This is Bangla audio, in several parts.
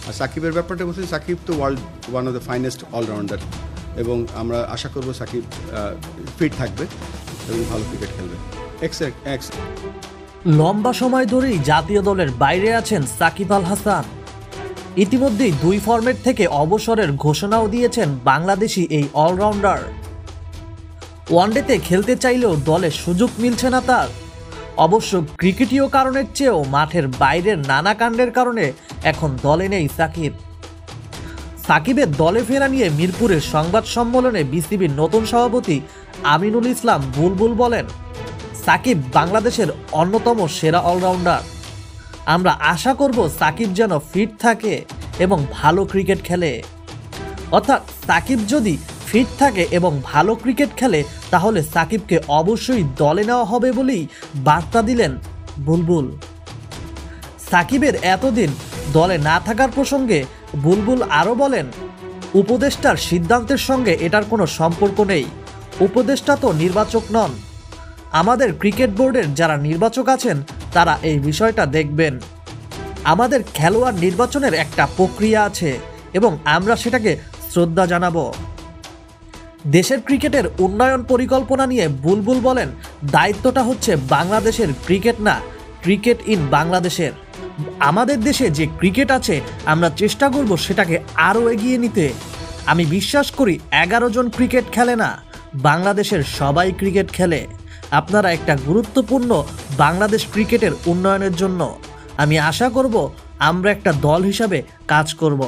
আর সাকিবের ব্যাপারটা বলছি, সাকিব তো world one of the finest allrounder, এবং আমরা আশা করব সাকিব ফিট থাকবে এবং ভালো ক্রিকেট খেলবে। লম্বা সময় ধরেই জাতীয় দলের বাইরে আছেন সাকিব আল হাসান। ইতিমধ্যেই 2 ফরম্যাট থেকে অবসরের ঘোষণাও দিয়েছেন বাংলাদেশি এই অলরাউন্ডার। ওয়ানডেতে খেলতে চাইলেও দলে সুযোগ মিলছে না তার। অবশ্য ক্রিকেটীয় কারণের চেয়েও মাঠের বাইরের নানা কাণ্ডের কারণে এখন দলে নেই সাকিব। সাকিবের দলে ফেরা নিয়ে মিরপুরের সংবাদ সম্মেলনে বিসিবির নতুন সভাপতি আমিনুল ইসলাম বুলবুল বলেন, সাকিব বাংলাদেশের অন্যতম সেরা অলরাউন্ডার। আমরা আশা করব সাকিব যেন ফিট থাকে এবং ভালো ক্রিকেট খেলে। অর্থাৎ সাকিব যদি ফিট থাকে এবং ভালো ক্রিকেট খেলে তাহলে সাকিবকে অবশ্যই দলে নেওয়া হবে বলেই বার্তা দিলেন বুলবুল। সাকিবের এতদিন দলে না থাকার প্রসঙ্গে বুলবুল আরও বলেন, উপদেষ্টার সিদ্ধান্তের সঙ্গে এটার কোনো সম্পর্ক নেই। উপদেষ্টা তো নির্বাচক নন। আমাদের ক্রিকেট বোর্ডের যারা নির্বাচক আছেন তারা এই বিষয়টা দেখবেন। আমাদের খেলোয়াড় নির্বাচনের একটা প্রক্রিয়া আছে এবং আমরা সেটাকে শ্রদ্ধা জানাবো। দেশের ক্রিকেটের উন্নয়ন পরিকল্পনা নিয়ে বুলবুল বলেন, দায়িত্বটা হচ্ছে বাংলাদেশের ক্রিকেট না, ক্রিকেট ইন বাংলাদেশের। আমাদের দেশে যে ক্রিকেট আছে আমরা চেষ্টা করব সেটাকে আরও এগিয়ে নিতে। আমি বিশ্বাস করি 11 জন ক্রিকেট খেলে না, বাংলাদেশের সবাই ক্রিকেট খেলে। আপনারা একটা গুরুত্বপূর্ণ বাংলাদেশ ক্রিকেটের উন্নয়নের জন্য আমি আশা করব আমরা একটা দল হিসাবে কাজ করব।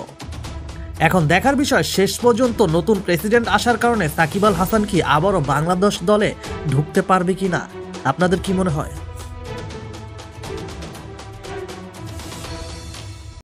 এখন দেখার বিষয় শেষ পর্যন্ত নতুন প্রেসিডেন্ট আসার কারণে সাকিব আল হাসান কি আবারও বাংলাদেশ দলে ঢুকতে পারবে কিনা, আপনাদের কি মনে হয়?